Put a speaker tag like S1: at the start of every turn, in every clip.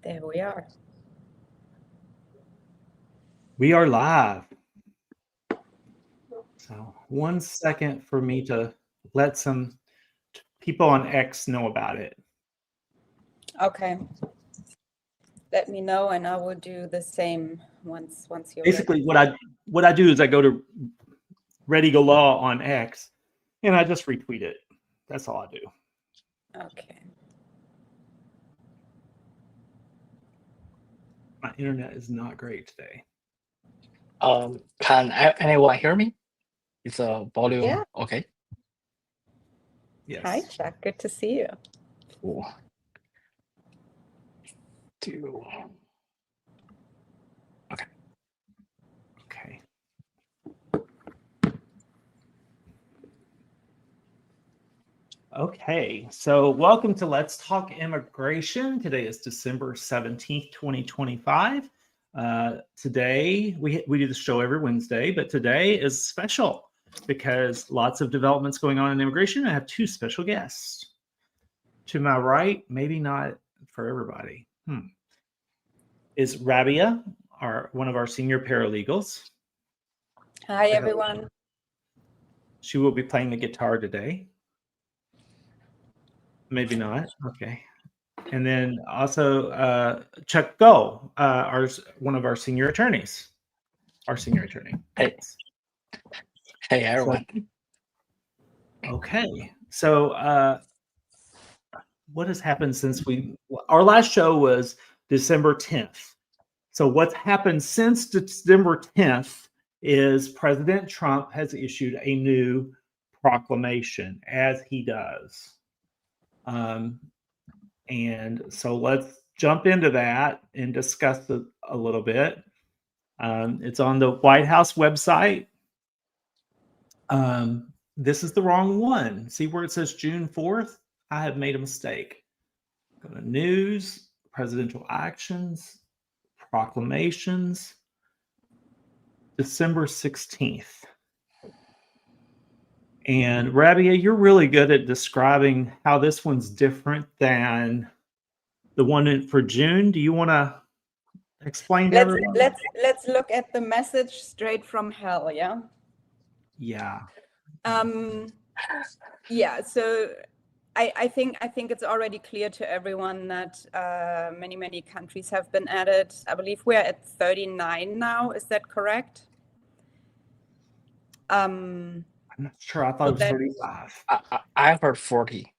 S1: There we are.
S2: We are live. So 1 second for me to let some people on X know about it.
S1: Okay. Let me know, and I will do the same once you're
S2: Basically,
S1: ready.
S2: what I do is I go to Ready Go Law on X, and I just retweet it. That's all I do.
S1: Okay.
S2: My internet is not great today.
S3: Can anyone hear me? Is the volume
S1: Yeah.
S3: okay?
S2: Yes.
S1: Hi, Chuck. Good to see you.
S3: Cool.
S2: Okay. Okay, so welcome to Let's Talk Immigration. Today is December 17th, 2025. Today, we do the show every Wednesday, but today is special because lots of developments going on in immigration. I have two special guests. To my right, maybe not for everybody, is Rabia, one of our senior paralegals.
S1: Hi, everyone.
S2: She will be playing the guitar today. Maybe not. Okay. And then also Chuck Go, one of our senior attorneys. Our senior attorney.
S3: Hey everyone.
S2: Okay. So what has happened since our last show was December 10th. So what's happened since December 10th is President Trump has issued a new proclamation, as he does. And so let's jump into that and discuss it a little bit. It's on the White House website. This is the wrong one. See where it says June 4th? I have made a mistake. Go to news, presidential actions, proclamations, December 16th. And Rabia, you're really good at describing how this one's different than the one for June. Do you want to explain to everyone?
S1: Let's look at the message straight from hell, yeah?
S2: Yeah.
S1: Yeah, so I think it's already clear to everyone that many countries have been added. I believe we're at 39 now. Is that correct?
S2: I'm not sure. I thought it was 35.
S3: I heard 40.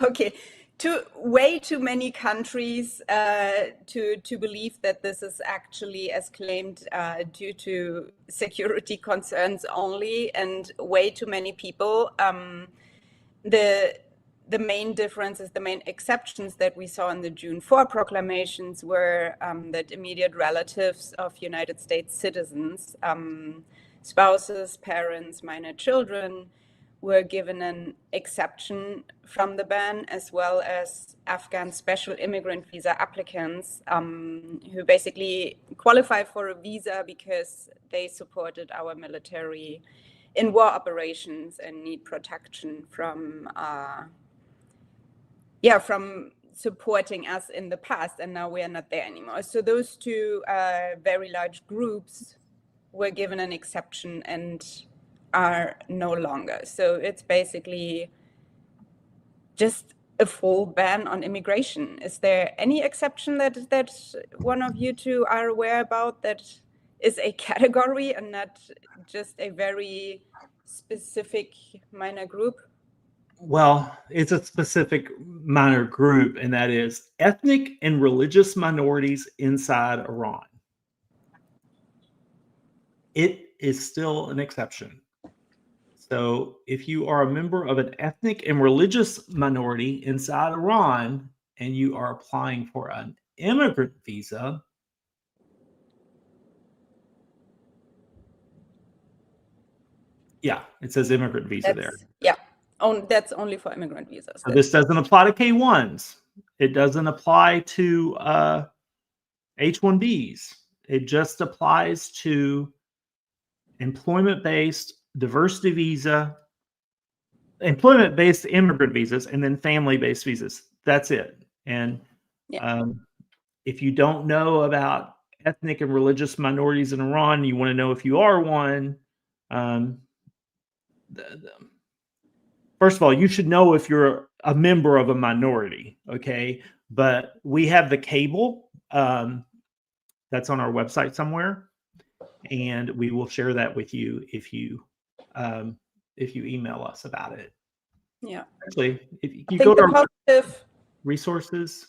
S1: Okay, way too many countries to believe that this is actually as claimed due to security concerns only, and way too many people. The main differences, the main exceptions that we saw in the June 4 proclamations were that immediate relatives of United States citizens, spouses, parents, minor children, were given an exception from the ban, as well as Afghan special immigrant visa applicants who basically qualify for a visa because they supported our military in war operations and need protection from supporting us in the past, and now we are not there anymore. So those two very large groups were given an exception and are no longer. So it's basically just a full ban on immigration. Is there any exception that one of you two are aware about that is a category and not just a very specific minor group?
S2: Well, it's a specific minor group, and that is ethnic and religious minorities inside Iran. It is still an exception. So if you are a member of an ethnic and religious minority inside Iran and you are applying for an immigrant visa, yeah, it says immigrant visa there.
S1: Yeah, that's only for immigrant visas.
S2: So this doesn't apply to K-1s. It doesn't apply to H-1Bs. It just applies to employment-based diversity visa, employment-based immigrant visas, and then family-based visas. That's it. And
S1: Yeah.
S2: If you don't know about ethnic and religious minorities in Iran, you want to know if you are one. First of all, you should know if you're a member of a minority, okay? But we have the cable that's on our website somewhere, and we will share that with you if you email us about it.
S1: Yeah.
S2: Actually, if you
S1: I
S2: go
S1: think
S2: to
S1: the
S2: our
S1: positive.
S2: resources,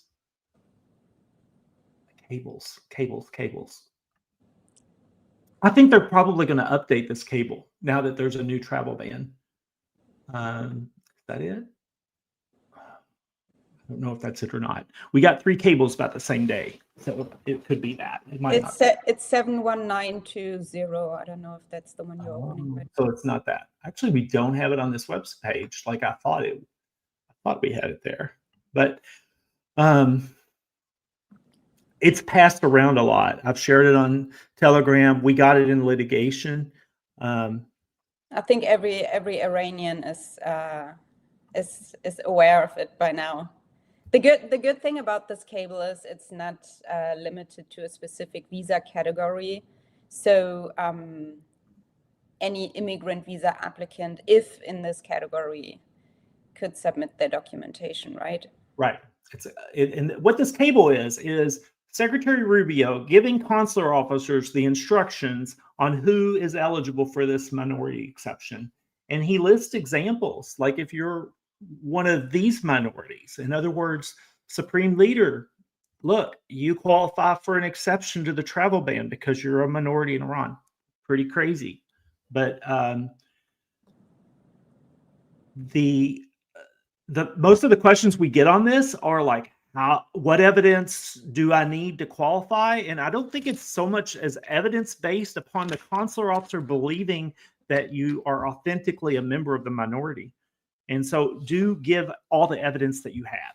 S2: cables. I think they're probably going to update this cable now that there's a new travel ban. Is that it? I don't know if that's it or not. We got 3 cables about the same day, so it could be that. It might not.
S1: It's 71920. I don't know if that's the one you're opening. Right?
S2: So it's not that. Actually, we don't have it on this web page like I thought it. I thought we had it there, but it's passed around a lot. I've shared it on Telegram. We got it in litigation.
S1: I think every Iranian is aware of it by now. The good thing about this cable is it's not limited to a specific visa category. So any immigrant visa applicant, if in this category, could submit their documentation, right?
S2: Right. And what this cable is Secretary Rubio giving consular officers the instructions on who is eligible for this minority exception. And he lists examples, like if you're one of these minorities. In other words, Supreme Leader, look, you qualify for an exception to the travel ban because you're a minority in Iran. Pretty crazy. But the most of the questions we get on this are like, what evidence do I need to qualify? And I don't think it's so much as evidence based upon the consular officer believing that you are authentically a member of the minority. And so do give all the evidence that you have.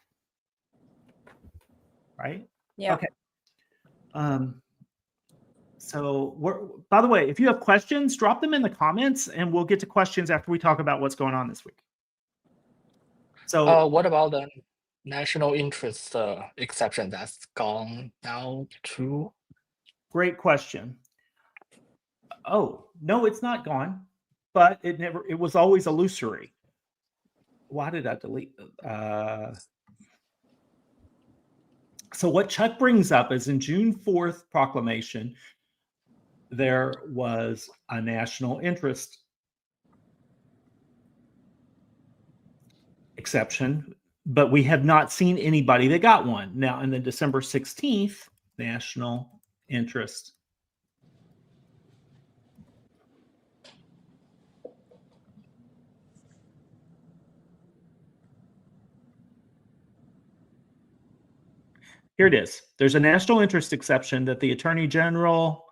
S2: Right?
S1: Yeah.
S2: Okay. So by the way, if you have questions, drop them in the comments and we'll get to questions after we talk about what's going on this week. So
S3: what about the national interest exception that's gone now too?
S2: Great question. Oh, no, it's not gone, but it was always illusory. Why did I delete? So what Chuck brings up is in June 4th proclamation, there was a national interest exception, but we have not seen anybody that got one. Now, in the December 16th national interest here it is. There's a national interest exception that the Attorney General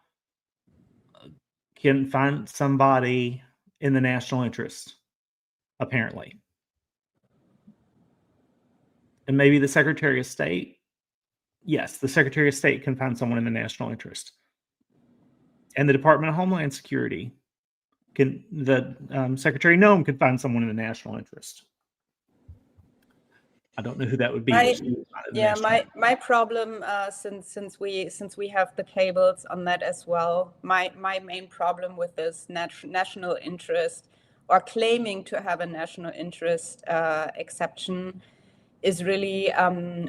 S2: can find somebody in the national interest, apparently. And maybe the Secretary of State. Yes, the Secretary of State can find someone in the national interest. And the Department of Homeland Security Secretary Noem could find someone in the national interest. I don't know who that would be.
S1: My problem since we have the cables on that as well. My main problem with this national interest or claiming to have a national interest exception is really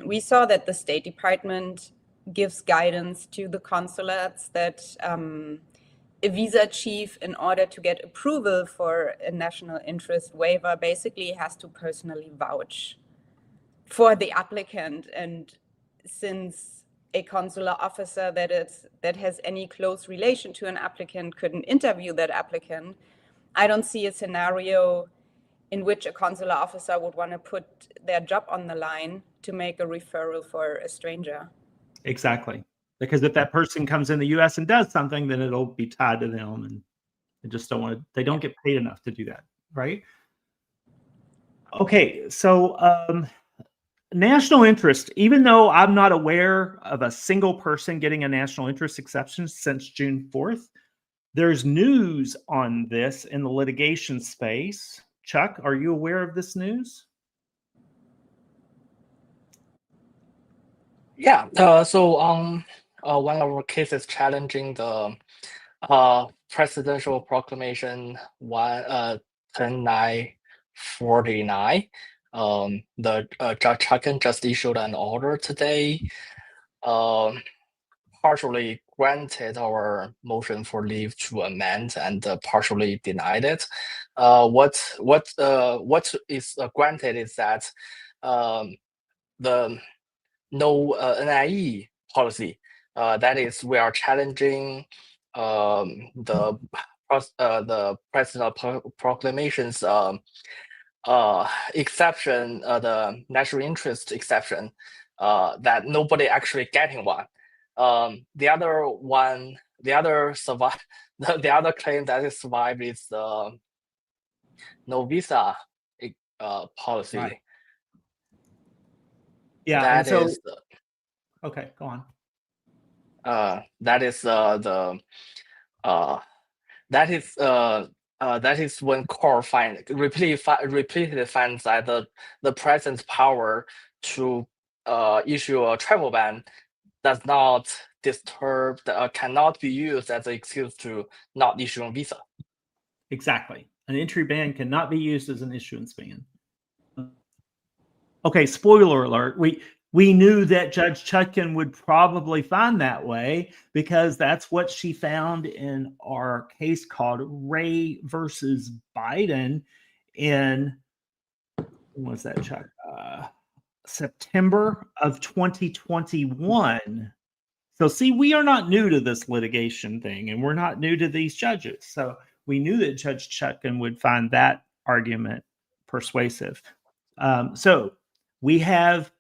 S1: we saw that the State Department gives guidance to the consulates that a visa chief, in order to get approval for a national interest waiver, basically has to personally vouch for the applicant. And since a consular officer that has any close relation to an applicant couldn't interview that applicant, I don't see a scenario in which a consular officer would want to put their job on the line to make a referral for a stranger.
S2: Exactly. Because if that person comes in the US and does something, then it'll be tied to them, and they just they don't get paid enough to do that, right? Okay, so national interest, even though I'm not aware of a single person getting a national interest exception since June 4th, there's news on this in the litigation space. Chuck, are you aware of this news?
S3: Yeah. So one of our cases challenging the presidential proclamation 10949. The Judge Chutkan just issued an order today, partially granted our motion for leave to amend and partially denied it. What is granted is that the no NIE policy. That is, we are challenging the president proclamation's exception, the national interest exception, that nobody actually getting one. The other one, the other survive, the other claim that is survived is the no visa policy.
S2: Right. Yeah,
S3: That
S2: and so
S3: is
S2: okay, go on.
S3: that is that is when court repeatedly finds that the president's power to issue a travel ban does not disturb, cannot be used as an excuse to not issue a visa.
S2: Exactly. An entry ban cannot be used as an issuance ban. Okay, spoiler alert. We knew that Judge Chutkan would probably find that way because that's what she found in our case called Ray versus Biden in, when was that, Chuck? September of 2021. So see, we are not new to this litigation thing, and we're not new to these judges. So we knew that Judge Chutkan would find that argument persuasive. So we have,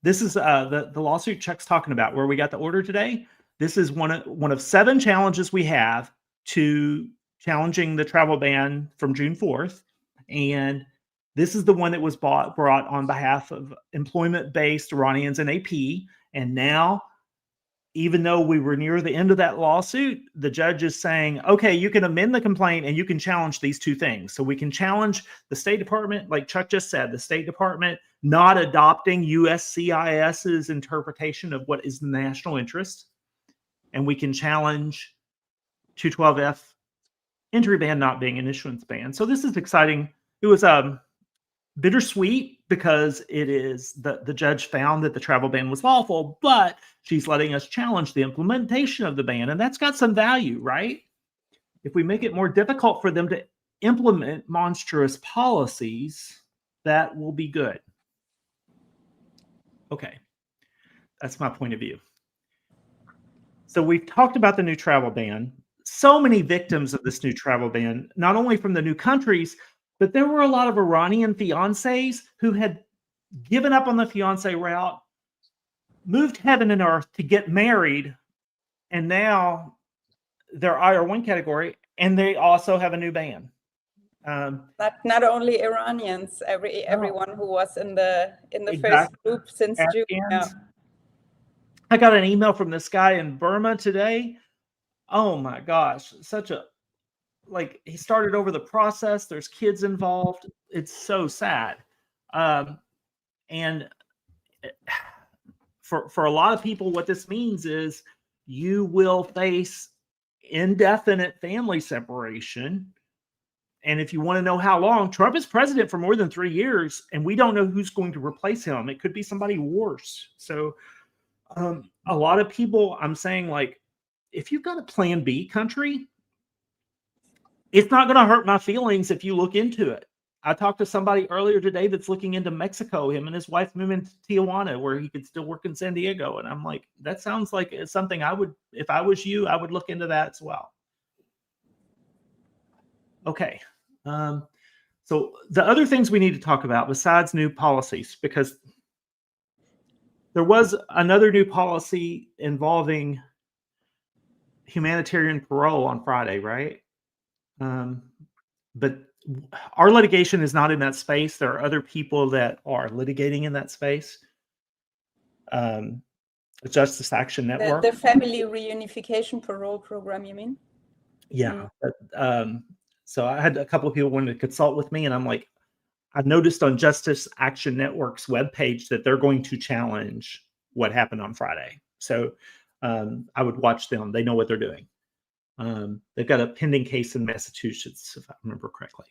S2: this is the lawsuit Chuck's talking about, where we got the order today. This is one of 7 challenges we have to challenging the travel ban from June 4th. And this is the one that was brought on behalf of employment-based Iranians and AP. And now, even though we were near the end of that lawsuit, the judge is saying, okay, you can amend the complaint and you can challenge these 2 things. So we can challenge the State Department, like Chuck just said, the State Department not adopting USCIS's interpretation of what is the national interest. And we can challenge 212F entry ban not being an issuance ban. So this is exciting. It was bittersweet because it is the judge found that the travel ban was lawful, but she's letting us challenge the implementation of the ban, and that's got some value, right? If we make it more difficult for them to implement monstrous policies, that will be good. Okay, that's my point of view. So we've talked about the new travel ban. So many victims of this new travel ban, not only from the new countries, but there were a lot of Iranian fiancés who had given up on the fiancé route, moved heaven and earth to get married, and now they're IR1 category, and they also have a new ban.
S1: Not only Iranians, everyone who was in the
S2: Exactly.
S1: first group since June. Yeah.
S2: I got an email from this guy in Burma today. Oh my gosh, such a, like, he started over the process. There's kids involved. It's so sad. And for a lot of people, what this means is you will face indefinite family separation. And if you want to know how long, Trump is president for more than 3 years, and we don't know who's going to replace him. It could be somebody worse. So a lot of people, I'm saying, like, if you've got a plan B country, it's not going to hurt my feelings if you look into it. I talked to somebody earlier today that's looking into Mexico, him and his wife moving to Tijuana, where he could still work in San Diego. And I'm like, that sounds like it's something I would, if I was you, I would look into that as well. Okay. So the other things we need to talk about besides new policies, because there was another new policy involving humanitarian parole on Friday, right? But our litigation is not in that space. There are other people that are litigating in that space. The Justice Action Network.
S1: The Family Reunification Parole Program, you mean?
S2: Yeah. So I had a couple of people wanting to consult with me, and I'm like, I noticed on Justice Action Network's webpage that they're going to challenge what happened on Friday. So I would watch them. They know what they're doing. They've got a pending case in Massachusetts, if I remember correctly.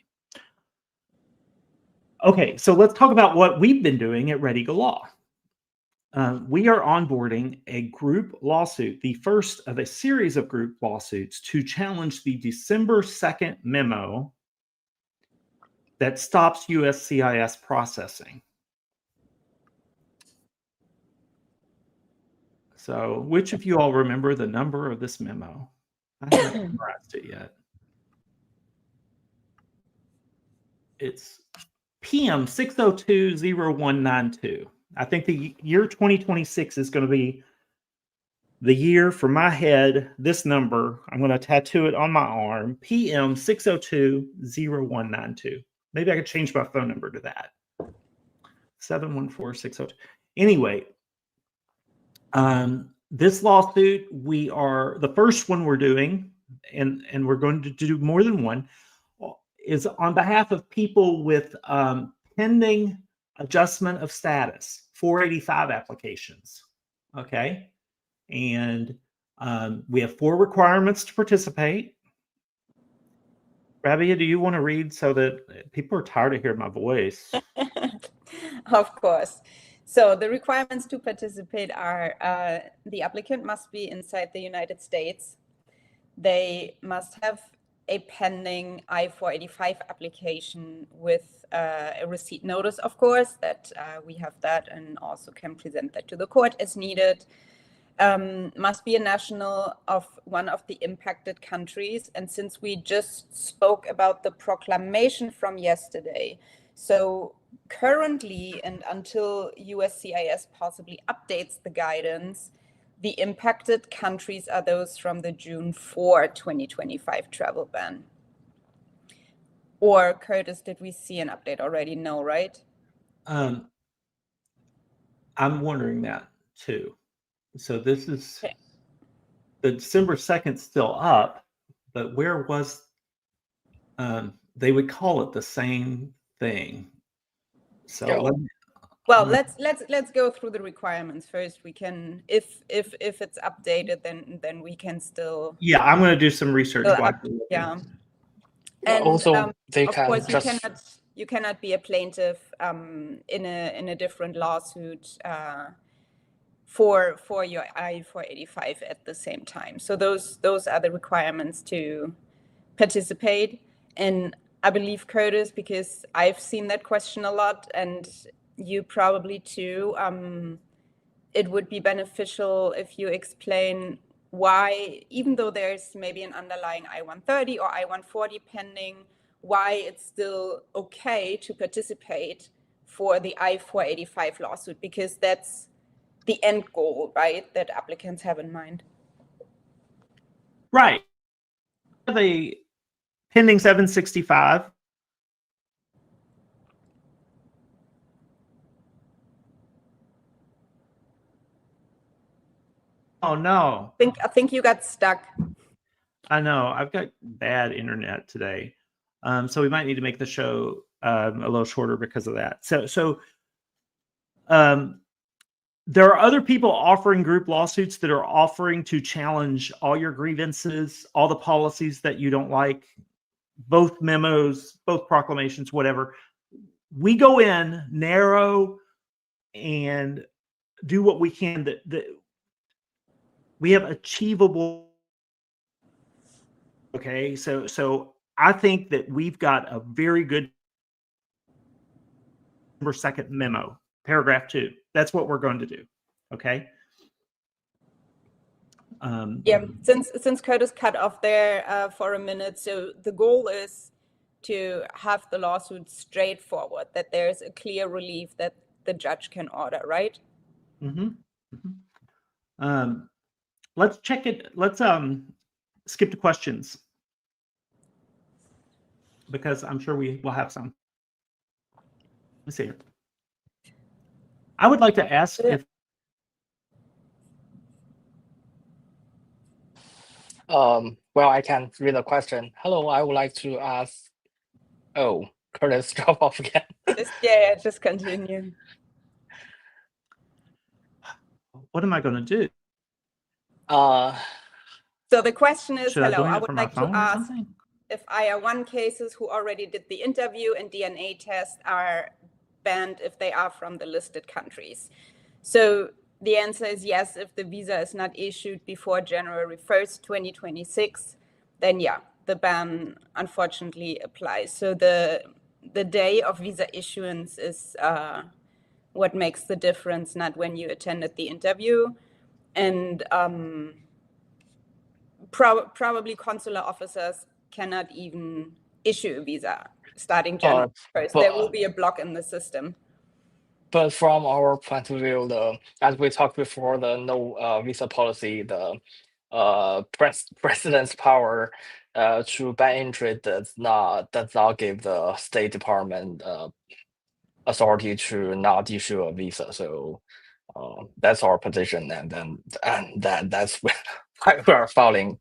S2: Okay, so let's talk about what we've been doing at Ready Go Law. We are onboarding a group lawsuit, the first of a series of group lawsuits to challenge the December 2nd memo that stops USCIS processing. So, which of you all remember the number of this memo? I haven't memorized it yet. It's PM 6020192. I think the year 2026 is going to be the year for my head. This number, I'm going to tattoo it on my arm. PM 6020192. Maybe I could change my phone number to that. 714602. Anyway, this lawsuit, we are the first one we're doing, and we're going to do more than one, is on behalf of people with pending adjustment of status, 485 applications. Okay, and we have 4 requirements to participate. Rabia, do you want to read so that people are tired of hearing my voice?
S1: Of course. So the requirements to participate are the applicant must be inside the United States. They must have a pending I-485 application with a receipt notice, of course, that we have that and also can present that to the court as needed. Must be a national of one of the impacted countries. And since we just spoke about the proclamation from yesterday, so currently and until USCIS possibly updates the guidance, the impacted countries are those from the June 4, 2025 travel ban. Or Curtis, did we see an update already? No, right?
S2: I'm wondering that too. So this is
S1: okay.
S2: The December 2nd still up, but where was they would call it the same thing. So
S1: yeah. Let's go through the requirements first. We can, if it's updated, then we can still.
S2: Yeah, I'm going to do some research.
S1: Yeah. And
S3: also, they
S1: of
S3: can
S1: course
S3: just
S1: you cannot be a plaintiff in a different lawsuit for your I-485 at the same time. So those are the requirements to participate. And I believe, Curtis, because I've seen that question a lot, and you probably too, it would be beneficial if you explain why, even though there's maybe an underlying I-130 or I-140 pending, why it's still okay to participate for the I-485 lawsuit, because that's the end goal, right, that applicants have in mind.
S2: Right. The pending 765. Oh no.
S1: I think you got stuck.
S2: I know. I've got bad internet today. So we might need to make the show a little shorter because of that. So there are other people offering group lawsuits that are offering to challenge all your grievances, all the policies that you don't like, both memos, both proclamations, whatever. We go in narrow and do what we can that we have achievable. Okay, so I think that we've got a very good December 2nd memo, paragraph 2. That's what we're going to do. Okay.
S1: Yeah, since Curtis cut off there for a minute, so the goal is to have the lawsuit straightforward, that there's a clear relief that the judge can order, right?
S2: Mm-hmm. Mm-hmm. Let's check it. Let's skip to questions, because I'm sure we will have some. Let's see here. I would like to ask if
S3: well, I can read the question. Hello, I would like to ask. Oh, Curtis drop off again.
S1: Just continue.
S2: What am I going to do?
S1: So the question is,
S2: Should I
S1: hello,
S2: join
S1: I
S2: it
S1: would
S2: from my
S1: like to
S2: phone or
S1: ask
S2: something?
S1: if IR1 cases who already did the interview and DNA test are banned if they are from the listed countries. So the answer is yes. If the visa is not issued before January 1st, 2026, then yeah, the ban unfortunately applies. So the day of visa issuance is what makes the difference, not when you attended the interview. And probably consular officers cannot even issue a visa starting January 1st. There will be a block in the system.
S3: But from our point of view, as we talked before, the no visa policy, the president's power to ban entry does not give the State Department authority to not issue a visa. So that's our position, and that's why we are filing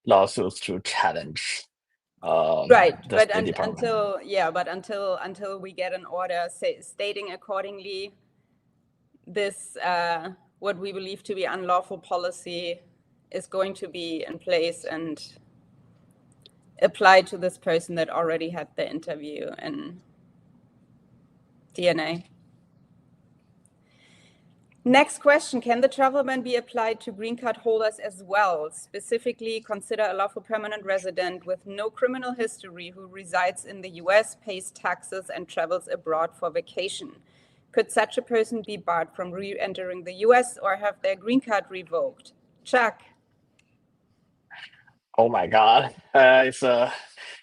S3: lawsuits to challenge
S1: right,
S3: the
S1: but
S3: State Department.
S1: until we get an order stating accordingly this what we believe to be unlawful policy is going to be in place and applied to this person that already had the interview and DNA. Next question, can the travel ban be applied to green card holders as well? Specifically, consider a lawful permanent resident with no criminal history who resides in the US, pays taxes, and travels abroad for vacation. Could such a person be barred from re-entering the US or have their green card revoked? Chuck.
S3: Oh my God, it's a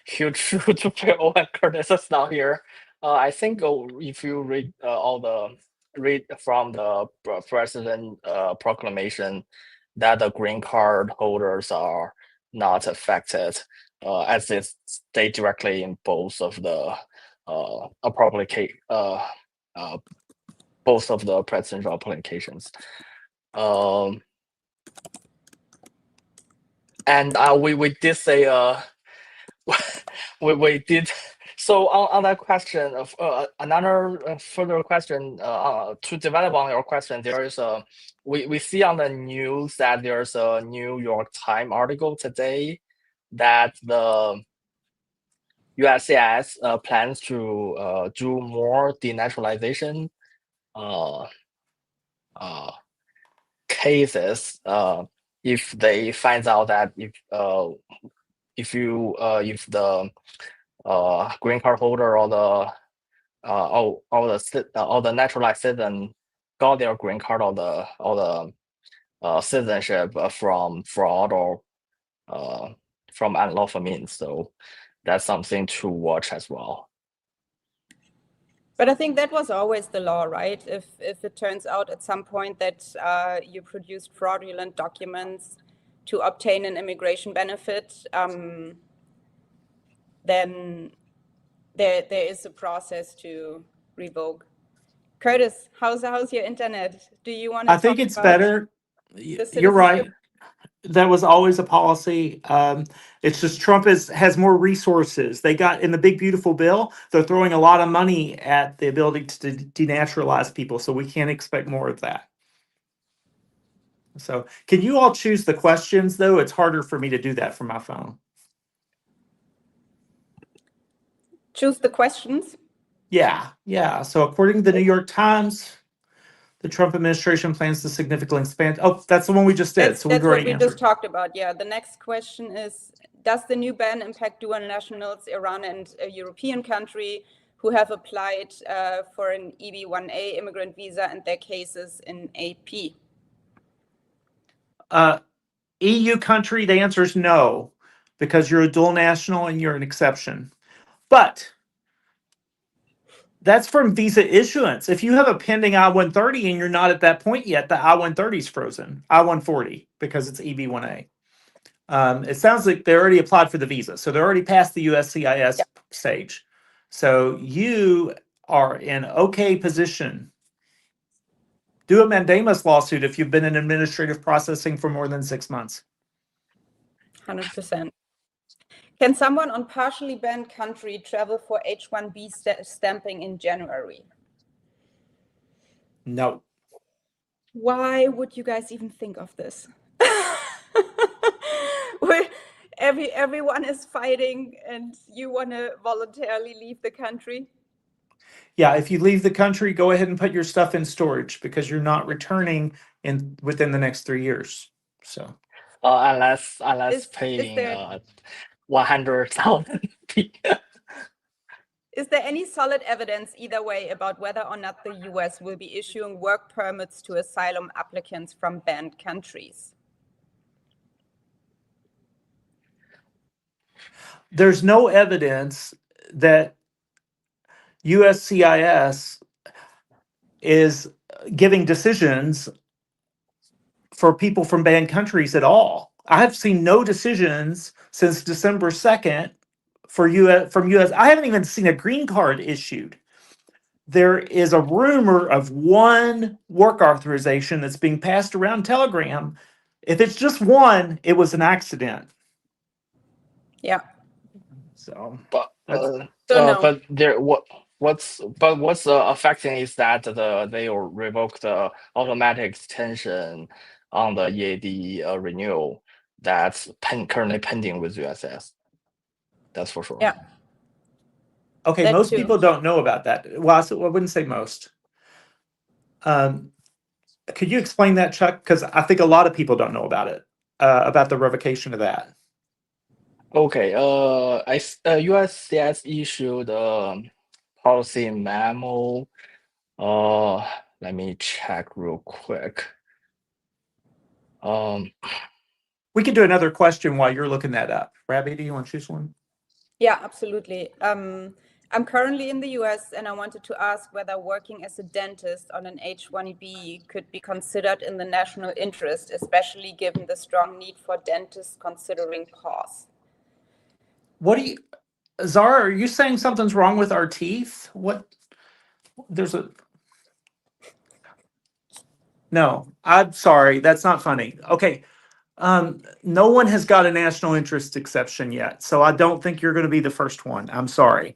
S3: huge shoe to fill when Curtis is not here. I think if you read from the president proclamation that the green card holders are not affected, as it states directly in both of the both of the presidential applications. And we did say we did. So on that question of another further question to develop on your question, there is we see on the news that there's a New York Times article today that the USCIS plans to do more denaturalization cases if they find out that if the green card holder or the naturalized citizen got their green card or the citizenship from fraud or from unlawful means. So that's something to watch as well.
S1: But I think that was always the law, right? If it turns out at some point that you produced fraudulent documents to obtain an immigration benefit, then there is a process to revoke. Curtis, how's your internet? Do you want to?
S4: I think it's better. You're right. That was always a policy. It's just Trump has more resources. They got in the big beautiful bill. They're throwing a lot of money at the ability to denaturalize people, so we can't expect more of that. So, can you all choose the questions though? It's harder for me to do that from my phone.
S1: Choose the questions.
S4: Yeah. So, according to the New York Times, the Trump administration plans to significantly expand. Oh, that's the one we just did.
S1: That's what we just talked about. Yeah. The next question is, does the new ban impact dual nationals, Iran and a European country who have applied for an EB-1A immigrant visa and their cases in AP?
S4: EU country, the answer is no, because you're a dual national and you're an exception. But that's from visa issuance. If you have a pending I-130 and you're not at that point yet, the I-130 is frozen, I-140, because it's EB-1A. It sounds like they already applied for the visa, so they're already past the USCIS stage. So you are in okay position. Do a mandamus lawsuit if you've been in administrative processing for more than 6 months.
S1: 100%. Can someone on partially banned country travel for H-1B stamping in January?
S4: No.
S1: Why would you guys even think of this? Everyone is fighting and you want to voluntarily leave the country?
S4: Yeah, if you leave the country, go ahead and put your stuff in storage because you're not returning within the next 3 years. So
S3: Unless
S1: Is
S3: paying
S1: there
S3: 100,000.
S1: Is there any solid evidence either way about whether or not the US will be issuing work permits to asylum applicants from banned countries?
S4: there's no evidence that USCIS is giving decisions for people from banned countries at all. I have seen no decisions since December 2nd for from US. I haven't even seen a green card issued. There is a rumor of one work authorization that's being passed around Telegram. If it's just one, it was an accident.
S1: Yeah.
S4: So
S3: But
S1: So no.
S3: but what's affecting is that they will revoke the automatic extension on the EAD renewal that's currently pending with USS. That's for sure.
S1: Yeah.
S4: Okay,
S1: That
S4: most
S1: too.
S4: people don't know about that. Well, I wouldn't say most. Could you explain that, Chuck? Because I think a lot of people don't know about it, about the revocation of that.
S3: Okay. USCIS issued policy memo. Let me check real quick.
S4: We could do another question while you're looking that up. Rabbi, do you want to choose one?
S1: Yeah, absolutely. I'm currently in the US and I wanted to ask whether working as a dentist on an H-1B could be considered in the national interest, especially given the strong need for dentists considering pause.
S4: What do you, Zara, are you saying something's wrong with our teeth? What? No, I'm sorry. That's not funny. Okay. No one has got a national interest exception yet, so I don't think you're going to be the first one. I'm sorry.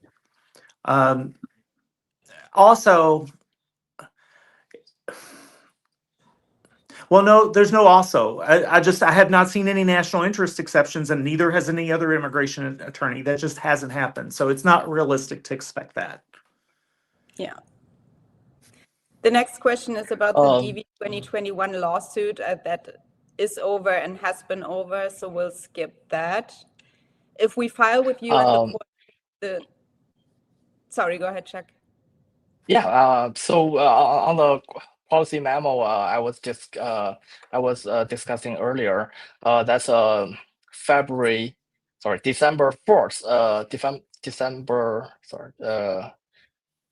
S4: Also, well, no, there's no also. I have not seen any national interest exceptions, and neither has any other immigration attorney. That just hasn't happened. So it's not realistic to expect that.
S1: Yeah. The next question is about the DV 2021 lawsuit that is over and has been over, so we'll skip that. If we file with you at sorry, go ahead, Chuck.
S3: Yeah. So on the policy memo, I was discussing earlier. That's December 4th.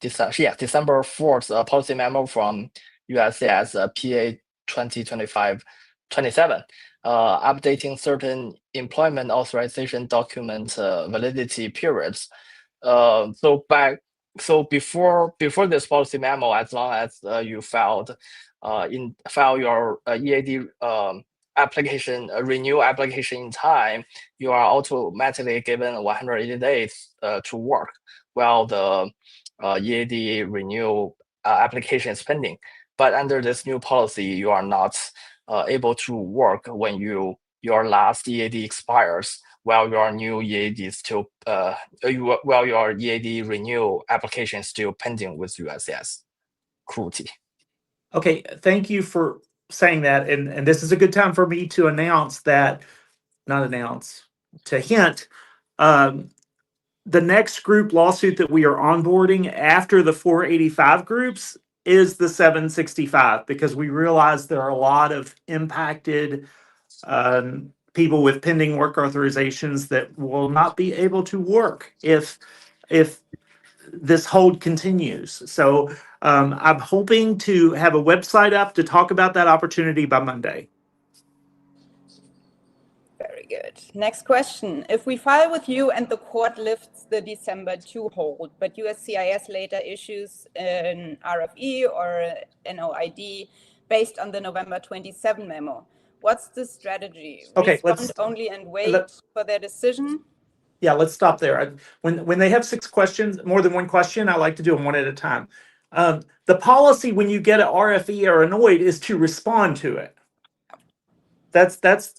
S3: December 4th policy memo from USCIS PA 2025-27, updating certain employment authorization document validity periods. So before this policy memo, as long as you file your EAD application, renew application in time, you are automatically given 180 days to work while the EAD renewal application is pending. But under this new policy, you are not able to work when your last EAD expires, while your new EAD is still while your EAD renewal application is still pending with USCIS. Cruelty.
S4: Okay, thank you for saying that, and this is a good time for me to hint. The next group lawsuit that we are onboarding after the 485 groups is the 765, because we realize there are a lot of impacted people with pending work authorizations that will not be able to work if this hold continues. So I'm hoping to have a website up to talk about that opportunity by Monday.
S1: Very good. Next question. If we file with you and the court lifts the December 2 hold, but USCIS later issues an RFE or an OID based on the November 27 memo, what's the strategy?
S4: Okay,
S1: Respond only and wait for their decision?
S4: Yeah, let's stop there. When they have 6 questions, more than one question, I like to do them one at a time. The policy when you get an RFE or annoyed is to respond to it. That's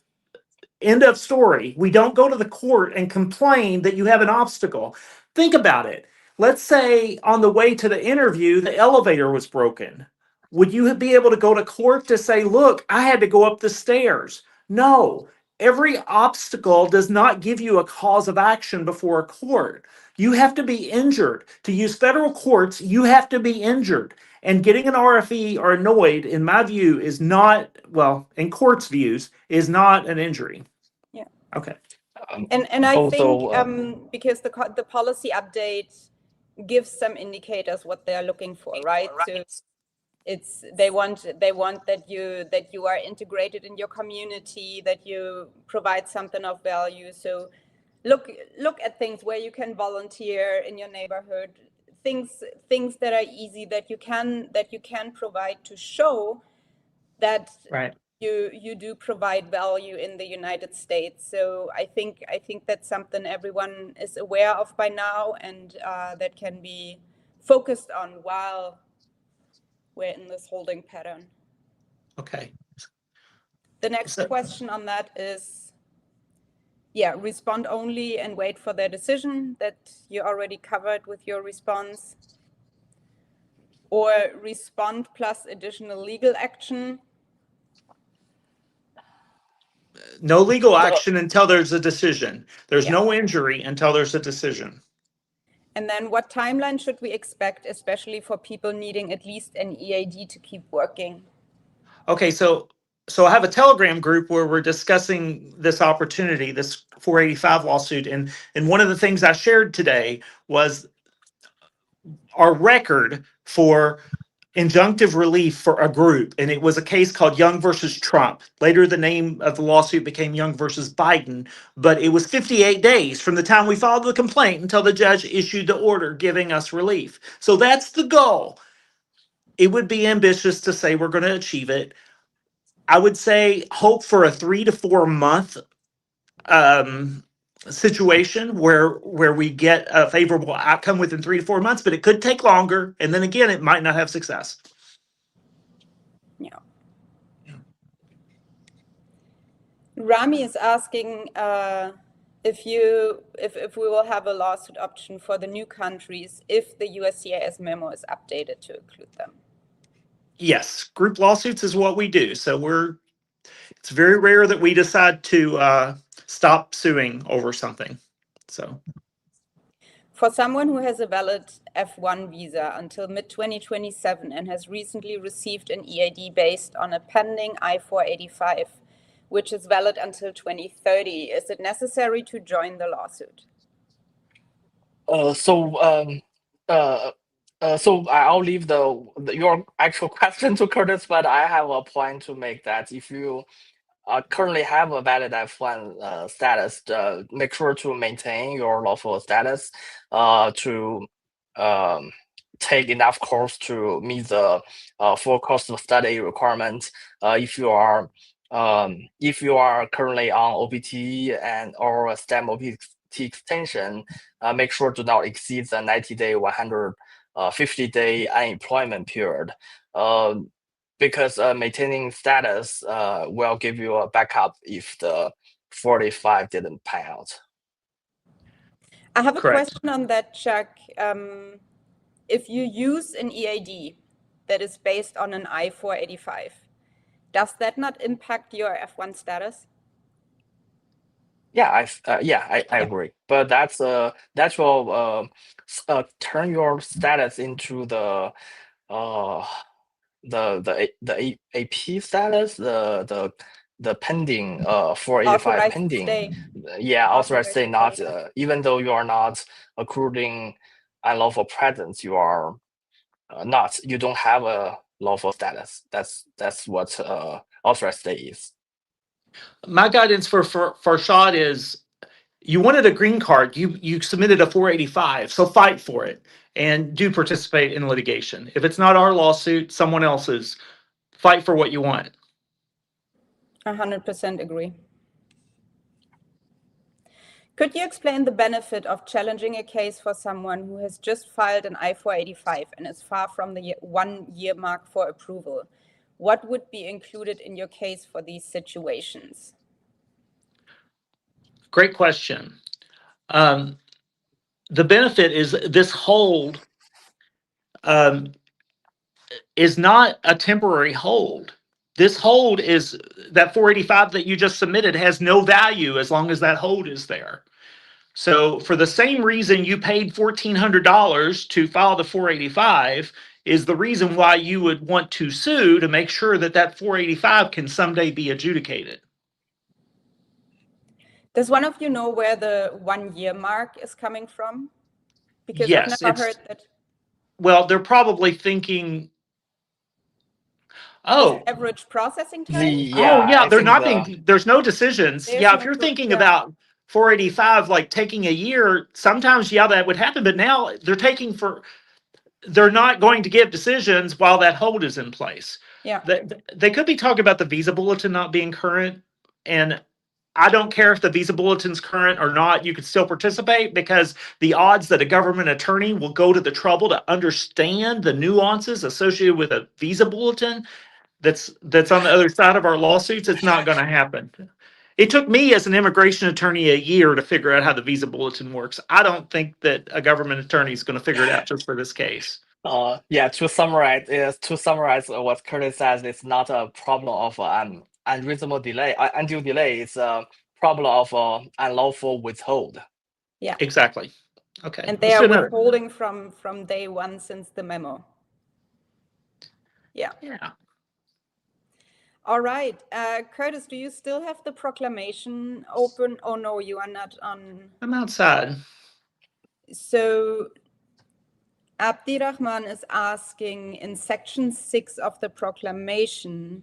S4: end of story. We don't go to the court and complain that you have an obstacle. Think about it. Let's say on the way to the interview, the elevator was broken. Would you be able to go to court to say, look, I had to go up the stairs? No. Every obstacle does not give you a cause of action before a court. You have to be injured. To use federal courts, you have to be injured. And getting an RFE or annoyed, in my view, is not, well, in court's views, is not an injury.
S1: Yeah.
S4: Okay.
S1: And I
S3: Also,
S1: think because the policy update gives some indicators what they are looking for, right? So they want that you are integrated in your community, that you provide something of value. So look at things where you can volunteer in your neighborhood, things that are easy that you can provide to show that
S4: Right.
S1: you do provide value in the United States. So I think that's something everyone is aware of by now, and that can be focused on while we're in this holding pattern.
S4: Okay.
S1: The next question on that is, respond only and wait for their decision that you already covered with your response, or respond plus additional legal action.
S4: No legal action until there's a decision. There's
S1: Yeah.
S4: no injury until there's a decision.
S1: And then what timeline should we expect, especially for people needing at least an EAD to keep working?
S4: Okay, so I have a Telegram group where we're discussing this opportunity, this 485 lawsuit, and one of the things I shared today was our record for injunctive relief for a group, and it was a case called Young versus Trump. Later, the name of the lawsuit became Young versus Biden, but it was 58 days from the time we filed the complaint until the judge issued the order giving us relief. So that's the goal. It would be ambitious to say we're going to achieve it. I would say hope for a 3 to 4 month situation where we get a favorable outcome within 3 to 4 months, but it could take longer, and then again, it might not have success.
S1: Yeah. Rami is asking if we will have a lawsuit option for the new countries if the USCIS memo is updated to include them.
S4: Yes, group lawsuits is what we do. So it's very rare that we decide to stop suing over something. So
S1: for someone who has a valid F1 visa until mid-2027 and has recently received an EAD based on a pending I-485, which is valid until 2030, is it necessary to join the lawsuit?
S3: So I'll leave your actual question to Curtis, but I have a point to make that if you currently have a valid F1 status, make sure to maintain your lawful status to take enough course to meet the full course of study requirement. If you are currently on OPT and or a STEM OPT extension, make sure to not exceed the 90-day, 150-day unemployment period. Because maintaining status will give you a backup if the 45 didn't pan out.
S1: I have a
S4: Correct.
S1: question on that, Chuck. If you use an EAD that is based on an I-485, does that not impact your F1 status?
S3: Yeah, I agree. But that will turn your status into the AP status, the pending 485
S1: Authorized
S3: pending.
S1: stay.
S3: Yeah, authorized stay. Not
S1: stay.
S3: even though you are not accruing unlawful presence, you are not. You don't have a lawful status. That's what authorized stay is.
S4: My guidance for Farshad is you wanted a green card, you submitted a 485, so fight for it and do participate in litigation. If it's not our lawsuit, someone else's, fight for what you want.
S1: 100% agree. Could you explain the benefit of challenging a case for someone who has just filed an I-485 and is far from the 1 year mark for approval? What would be included in your case for these situations?
S4: Great question. The benefit is this hold is not a temporary hold. This hold is that 485 that you just submitted has no value as long as that hold is there. So for the same reason you paid $1,400 to file the 485 is the reason why you would want to sue to make sure that that 485 can someday be adjudicated.
S1: Does one of you know where the 1 year mark is coming from? Because
S4: Yes,
S1: I've never heard that.
S4: Well, they're probably thinking,
S1: Just average processing time?
S3: I
S4: they're
S3: think
S4: not being, there's no decisions.
S1: There's
S4: Yeah, if
S1: no
S4: you're thinking
S1: yeah.
S4: about 485, like taking a year, sometimes, that would happen. But now they're not going to give decisions while that hold is in place.
S1: Yeah.
S4: They could be talking about the visa bulletin not being current. And I don't care if the visa bulletin's current or not. You could still participate because the odds that a government attorney will go to the trouble to understand the nuances associated with a visa bulletin that's on the other side of our lawsuits, it's not going to happen. It took me as an immigration attorney a year to figure out how the visa bulletin works. I don't think that a government attorney is going to figure it out just for this case.
S3: To summarize what Curtis says, it's not a problem of an unreasonable delay, undue delay. It's a problem of unlawful withhold.
S1: Yeah,
S4: exactly. Okay,
S1: and they are withholding from day one since the memo. Yeah. All right, Curtis, do you still have the proclamation open? Oh no, you are not on.
S4: I'm outside.
S1: So Abdirahman is asking, in section 6 of the proclamation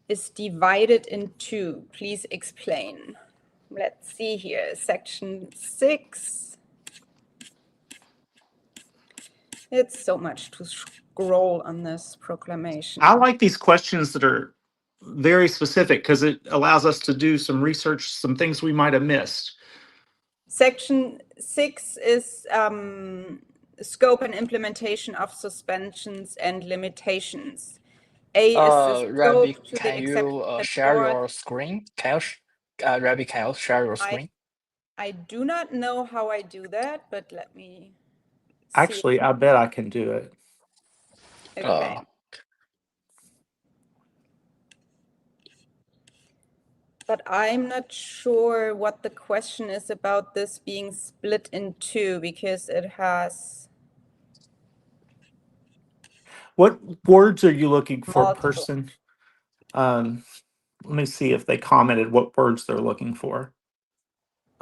S1: is divided in 2. Please explain. Let's see here, section 6. It's so much to scroll on this proclamation.
S4: I like these questions that are very specific because it allows us to do some research, some things we might have missed.
S1: Section 6 is scope and implementation of suspensions and limitations. A is the scope
S3: Rabbi,
S1: to
S3: can
S1: the
S3: you share your screen? Rabbi, can you share your screen?
S1: I do not know how I do that, but let me see.
S4: Actually, I bet I can do it.
S1: Okay. But I'm not sure what the question is about this being split in 2 because it has.
S4: What words are you looking for,
S1: multiple.
S4: person? Let me see if they commented what words they're looking for.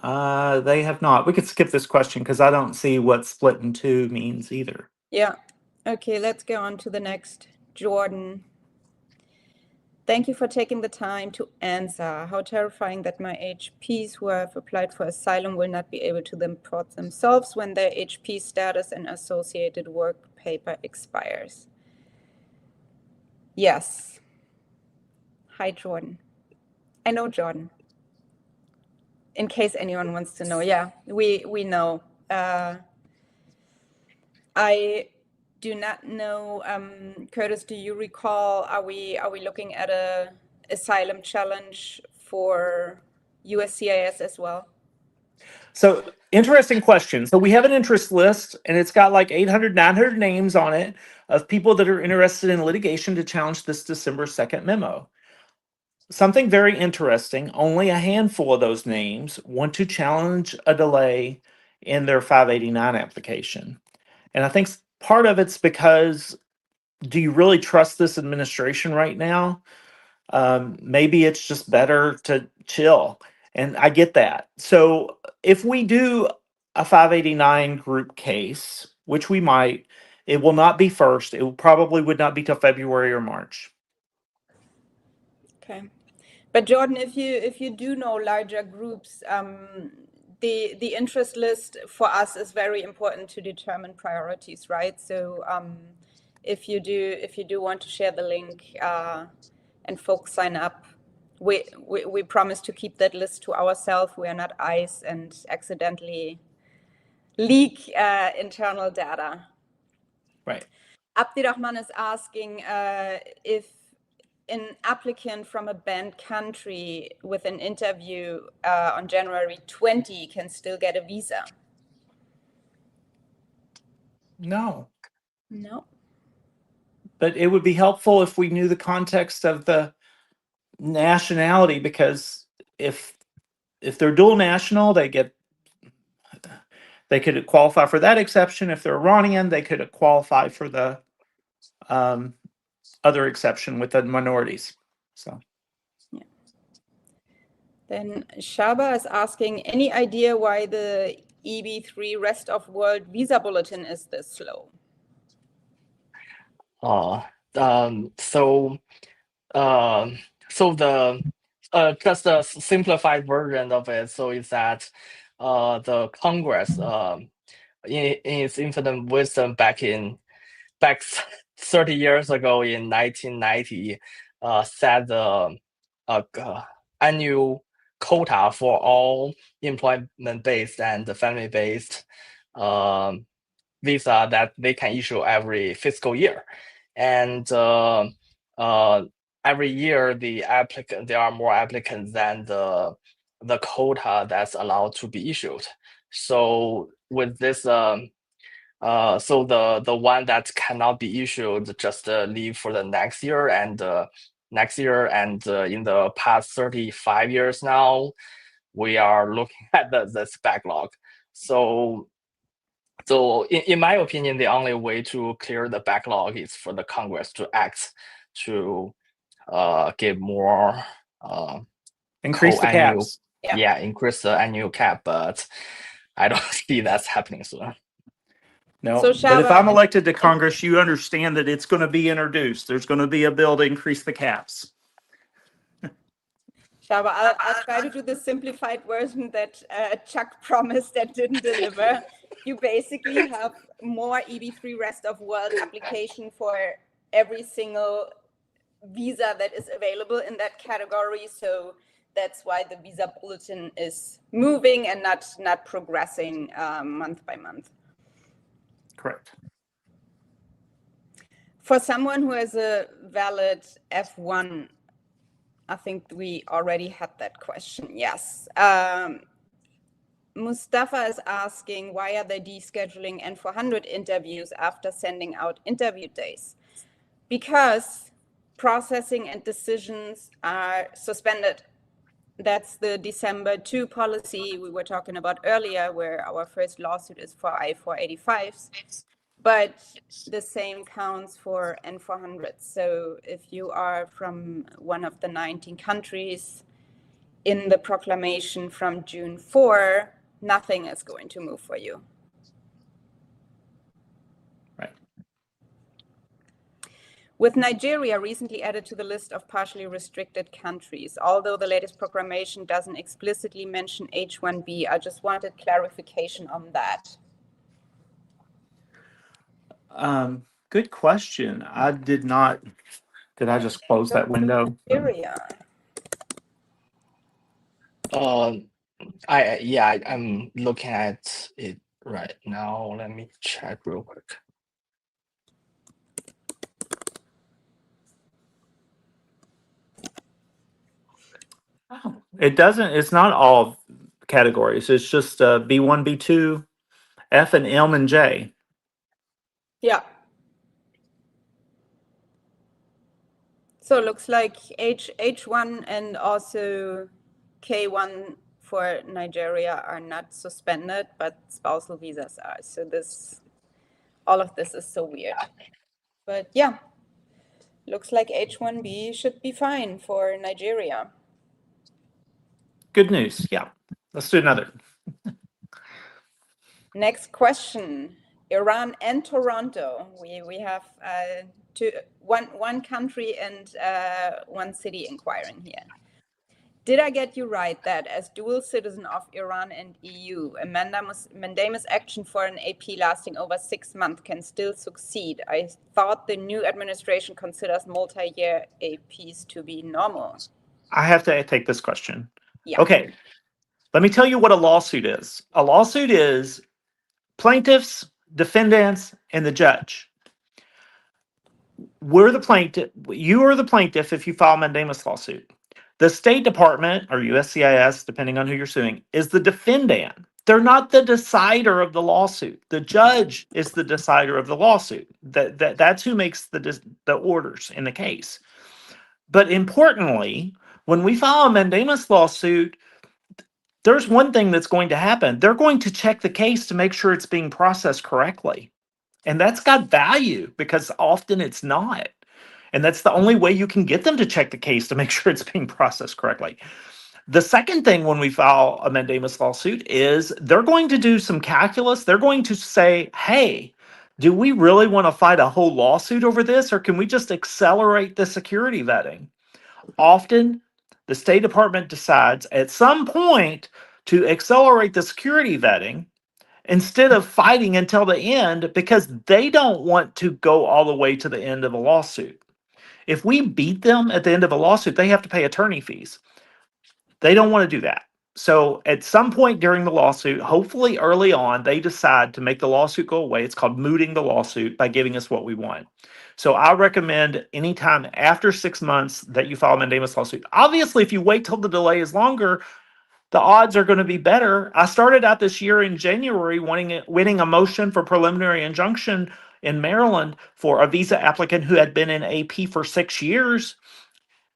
S4: They have not. We could skip this question because I don't see what split in 2 means either.
S1: Yeah. Okay, let's go on to the next. Jordan. Thank you for taking the time to answer. How terrifying that my HPs who have applied for asylum will not be able to import themselves when their HP status and associated work paper expires. Yes. Hi, Jordan. I know Jordan. In case anyone wants to know, yeah, we know. I do not know, Curtis, do you recall, are we looking at a asylum challenge for USCIS as well?
S4: So interesting question. So we have an interest list and it's got like 800, 900 names on it of people that are interested in litigation to challenge this December 2nd memo. Something very interesting, only a handful of those names want to challenge a delay in their 589 application. And I think part of it's because, do you really trust this administration right now? Maybe it's just better to chill. And I get that. So if we do a 589 group case, which we might, it will not be first. It probably would not be till February or March.
S1: Okay. But Jordan, if you do know larger groups, the interest list for us is very important to determine priorities, right? So if you do want to share the link and folks sign up, we promise to keep that list to ourselves. We are not ICE and accidentally leak internal data.
S4: Right.
S1: Abdirahman is asking if an applicant from a banned country with an interview on January 20 can still get a visa.
S4: No.
S1: No.
S4: But it would be helpful if we knew the context of the nationality, because if they're dual national, they could qualify for that exception. If they're Iranian, they could qualify for the other exception with the minorities. So.
S1: Yeah. Then Shaba is asking, any idea why the EB3 rest of world visa bulletin is this slow?
S3: So the just a simplified version of it. So is that the Congress in its infinite wisdom back 30 years ago in 1990 set the annual quota for all employment-based and family-based visa that they can issue every fiscal year, and every year there are more applicants than the quota that's allowed to be issued. So with this, so the one that cannot be issued just leave for the next year, and in the past 35 years now, we are looking at this backlog. So in my opinion, the only way to clear the backlog is for the Congress to act to give more
S4: Increase the caps.
S3: Yeah, increase the annual cap, but I don't see that's happening soon.
S4: No,
S1: So,
S4: but if
S1: Shaba,
S4: I'm elected to Congress, you understand that it's going to be introduced. There's going to be a bill to increase the caps.
S1: Shaba, I'll try to do the simplified version that Chuck promised and didn't deliver. You basically have more EB3 rest of world application for every single visa that is available in that category. So that's why the visa bulletin is moving and not progressing month by month.
S4: Correct.
S1: For someone who has a valid F1, I think we already had that question. Yes. Mustafa is asking, why are they descheduling N400 interviews after sending out interview days? Because processing and decisions are suspended. That's the December 2 policy we were talking about earlier, where our first lawsuit is for I-485s. But the same counts for N400s. So if you are from one of the 19 countries in the proclamation from June 4, nothing is going to move for you.
S4: Right.
S1: With Nigeria recently added to the list of partially restricted countries, although the latest proclamation doesn't explicitly mention H-1B, I just wanted clarification on that.
S4: Good question. I did not. Did I just close that window?
S1: Nigeria.
S3: I'm looking at it right now. Let me check real quick.
S4: Oh, it doesn't. It's not all categories. It's just B1, B2, F, and M, and J.
S1: Yeah. So it looks like H1 and also K1 for Nigeria are not suspended, but spousal visas are. So all of this is so weird. But yeah, looks like H1B should be fine for Nigeria.
S4: Good news. Yeah. Let's do another.
S1: Next question. Iran and Toronto. We have one country and one city inquiring here. Did I get you right that as dual citizen of Iran and EU, a mandamus action for an AP lasting over 6 months can still succeed? I thought the new administration considers multi-year APs to be normal.
S4: I have to take this question.
S1: Yeah.
S4: Okay. Let me tell you what a lawsuit is. A lawsuit is plaintiffs, defendants, and the judge. We're the plaintiff. You are the plaintiff if you file a mandamus lawsuit. The State Department, or USCIS, depending on who you're suing, is the defendant. They're not the decider of the lawsuit. The judge is the decider of the lawsuit. That's who makes the orders in the case. But importantly, when we file a mandamus lawsuit, there's one thing that's going to happen. They're going to check the case to make sure it's being processed correctly. And that's got value because often it's not. And that's the only way you can get them to check the case to make sure it's being processed correctly. The second thing when we file a mandamus lawsuit is they're going to do some calculus. They're going to say, hey, do we really want to fight a whole lawsuit over this, or can we just accelerate the security vetting? Often, the State Department decides at some point to accelerate the security vetting instead of fighting until the end because they don't want to go all the way to the end of a lawsuit. If we beat them at the end of a lawsuit, they have to pay attorney fees. They don't want to do that. So at some point during the lawsuit, hopefully early on, they decide to make the lawsuit go away. It's called mooting the lawsuit by giving us what we want. So I recommend anytime after 6 months that you file a mandamus lawsuit. Obviously, if you wait till the delay is longer, the odds are going to be better. I started out this year in January winning a motion for preliminary injunction in Maryland for a visa applicant who had been in AP for 6 years.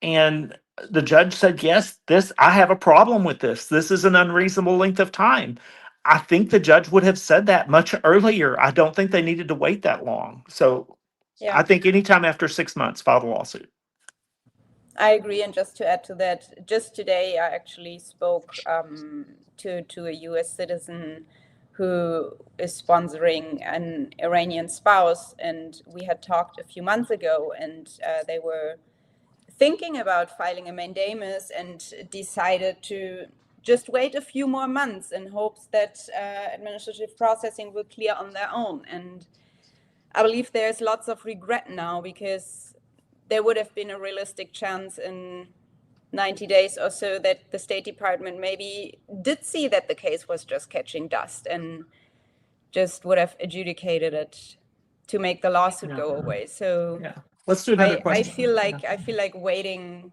S4: And the judge said, yes, I have a problem with this. This is an unreasonable length of time. I think the judge would have said that much earlier. I don't think they needed to wait that long. So I think anytime after 6 months, file the lawsuit.
S1: I agree. And just to add to that, just today, I actually spoke to a US citizen who is sponsoring an Iranian spouse. And we had talked a few months ago, and they were thinking about filing a mandamus and decided to just wait a few more months in hopes that administrative processing will clear on their own. And I believe there's lots of regret now because there would have been a realistic chance in 90 days or so that the State Department maybe did see that the case was just catching dust and just would have adjudicated it to make the lawsuit go away. So
S4: yeah, let's do another question.
S1: I feel like waiting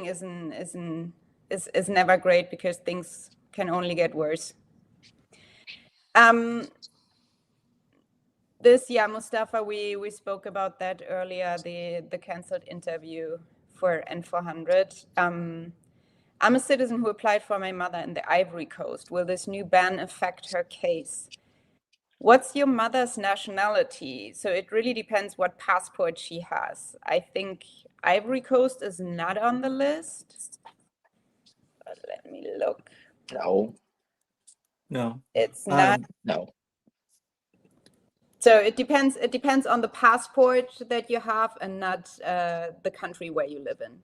S1: is never great because things can only get worse. Mustafa, we spoke about that earlier, the canceled interview for N400. I'm a citizen who applied for my mother in the Ivory Coast. Will this new ban affect her case? What's your mother's nationality? So it really depends what passport she has. I think Ivory Coast is not on the list. But let me look.
S3: No,
S1: it's not.
S3: No.
S1: So it depends on the passport that you have and not the country where you live in.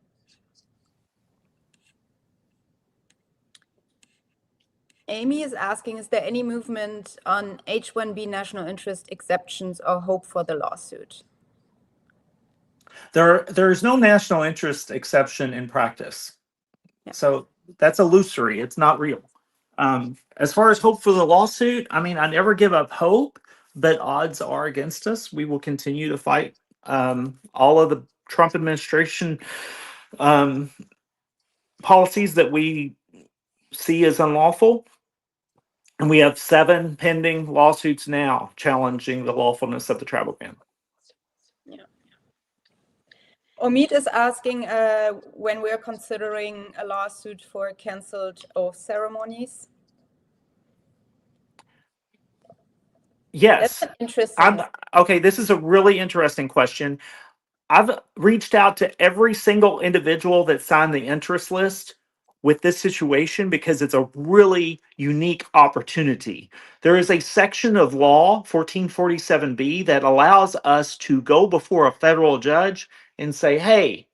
S1: Amy is asking, is there any movement on H-1B national interest exceptions or hope for the lawsuit?
S4: There's no national interest exception in practice. Yeah. So that's illusory. It's not real. As far as hope for the lawsuit, I mean, I never give up hope, but odds are against us. We will continue to fight all of the Trump administration policies that we see as unlawful. And we have 7 pending lawsuits now challenging the lawfulness of the travel ban.
S1: Yeah. Omid is asking when we're considering a lawsuit for canceled oath ceremonies.
S4: Yes.
S1: That's an interesting one.
S4: Okay, this is a really interesting question. I've reached out to every single individual that signed the interest list with this situation because it's a really unique opportunity. There is a section of law, 1447B, that allows us to go before a federal judge and say, hey,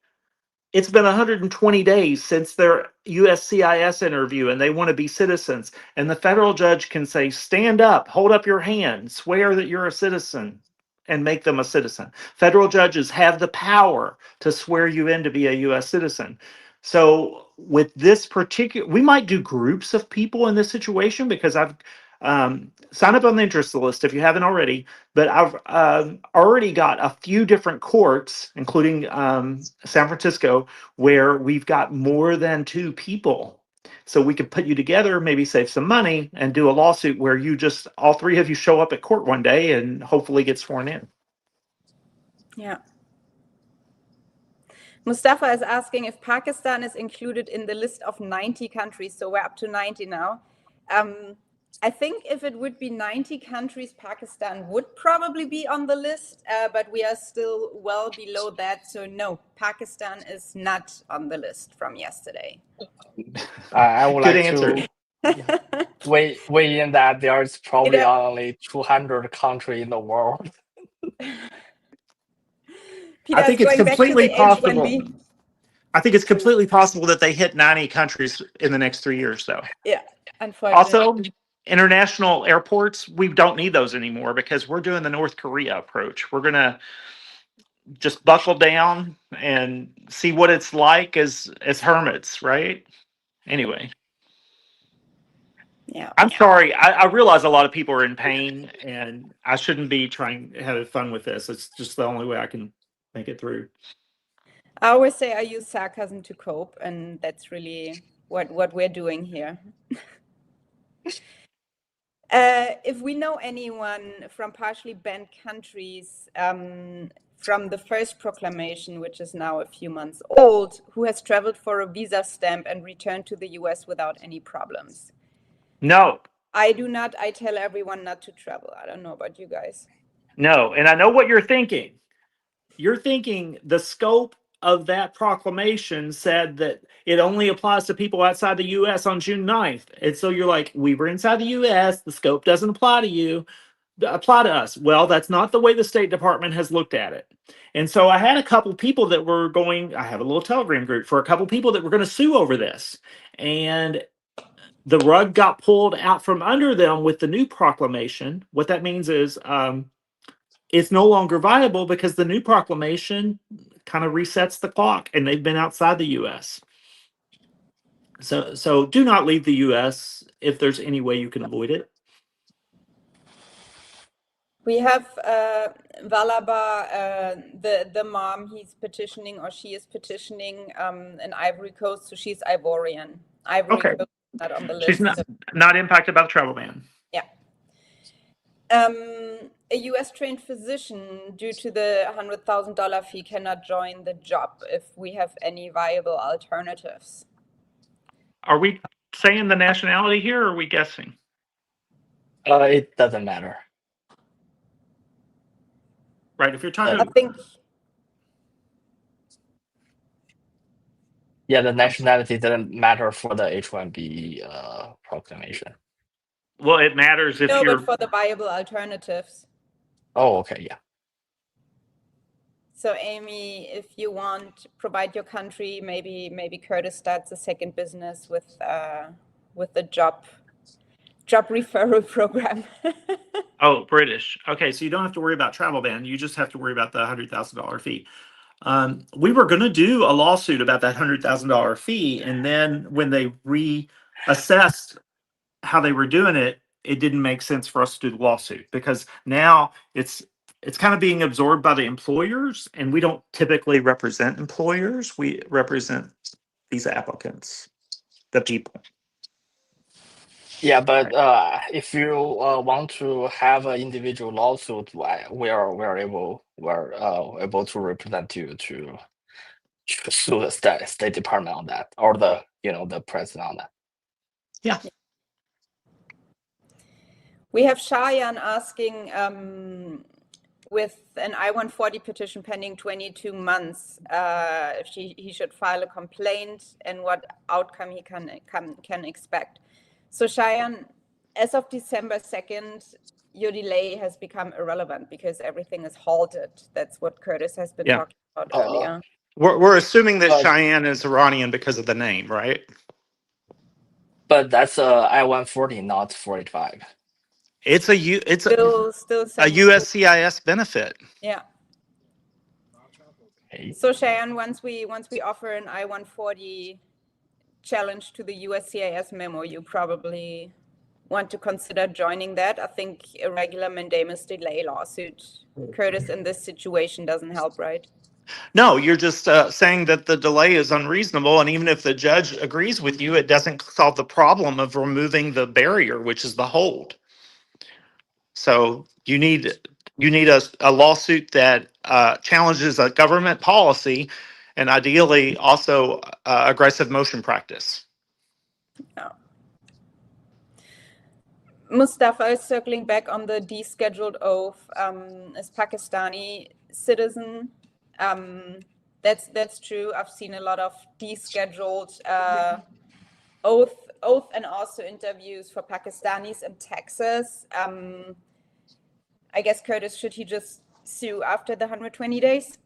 S4: it's been 120 days since their USCIS interview and they want to be citizens. And the federal judge can say, stand up, hold up your hand, swear that you're a citizen, and make them a citizen. Federal judges have the power to swear you in to be a U.S. citizen. So with this particular, we might do groups of people in this situation because I've signed up on the interest list if you haven't already. But I've already got a few different courts, including San Francisco, where we've got more than 2 people. So we could put you together, maybe save some money, and do a lawsuit where you just all 3 of you show up at court one day and hopefully get sworn in.
S1: Yeah. Mustafa is asking if Pakistan is included in the list of 90 countries. So we're up to 90 now. I think if it would be 90 countries, Pakistan would probably be on the list, but we are still well below that. So no, Pakistan is not on the list from yesterday.
S3: I would
S4: Good
S3: like
S4: answer.
S3: to weigh in that there's probably only 200 countries in the world.
S4: I think it's completely possible.
S1: H1B.
S4: I think it's completely possible that they hit 90 countries in the next 3 years, though.
S1: Yeah, unfortunately.
S4: Also, international airports, we don't need those anymore because we're doing the North Korea approach. We're going to just buckle down and see what it's like as hermits, right? Anyway.
S1: Yeah.
S4: I'm sorry. I realize a lot of people are in pain, and I shouldn't be trying to have fun with this. It's just the only way I can make it through.
S1: I always say I use sarcasm to cope, and that's really what we're doing here. If we know anyone from partially banned countries from the first proclamation, which is now a few months old, who has traveled for a visa stamp and returned to the US without any problems?
S4: No.
S1: I do not. I tell everyone not to travel. I don't know about you guys.
S4: No. And I know what you're thinking. You're thinking the scope of that proclamation said that it only applies to people outside the U.S. on June 9th. And so you're like, we were inside the U.S. The scope doesn't apply to you. Apply to us. Well, that's not the way the State Department has looked at it. And so I had a couple people that were going, I have a little Telegram group for a couple people that were going to sue over this. And the rug got pulled out from under them with the new proclamation. What that means is it's no longer viable because the new proclamation kind of resets the clock, and they've been outside the U.S. So do not leave the U.S. if there's any way you can avoid it.
S1: We have Valaba, the mom. He's petitioning, or she is petitioning, in Ivory Coast. So she's Ivorian. Ivory
S4: Okay.
S1: Coast is not on the list.
S4: She's not impacted by the travel ban.
S1: Yeah. A U.S. trained physician, due to the $100,000 fee, cannot join the job. If we have any viable alternatives.
S4: Are we saying the nationality here, or are we guessing?
S3: It doesn't matter.
S4: Right. If you're talking,
S1: I think.
S3: Yeah, the nationality doesn't matter for the H1B proclamation.
S4: well, it matters if
S1: No,
S4: you're.
S1: but for the viable alternatives.
S3: Oh, okay, yeah.
S1: So Amy, if you want, provide your country. Maybe Curtis starts a second business with the job referral program.
S4: Oh, British. Okay, so you don't have to worry about travel ban. You just have to worry about the $100,000 fee. We were going to do a lawsuit about that $100,000 fee, and then when they reassessed how they were doing it, it didn't make sense for us to do the lawsuit because now it's kind of being absorbed by the employers, and we don't typically represent employers. We represent these applicants, the people.
S3: Yeah, but if you want to have an individual lawsuit, we're able to represent you to sue the State Department on that, or the president on that.
S4: Yeah.
S1: We have Cheyenne asking, with an I-140 petition pending 22 months, if he should file a complaint and what outcome he can expect. So Cheyenne, as of December 2nd, your delay has become irrelevant because everything is halted. That's what Curtis has been talking about earlier.
S4: We're assuming that Cheyenne is Iranian because of the name, right?
S3: But that's I-140, not 485.
S4: It's a
S1: Still
S4: USCIS benefit.
S1: Yeah. So Cheyenne, once we offer an I-140 challenge to the USCIS memo, you probably want to consider joining that. I think a regular mandamus delay lawsuit, Curtis, in this situation doesn't help, right?
S4: No, you're just saying that the delay is unreasonable, and even if the judge agrees with you, it doesn't solve the problem of removing the barrier, which is the hold. So you need a lawsuit that challenges a government policy, and ideally also aggressive motion practice.
S1: Yeah. Mustafa is circling back on the descheduled oath as Pakistani citizen. That's true. I've seen a lot of descheduled oath and also interviews for Pakistanis in Texas. I guess, Curtis, should he just sue after the 120 days?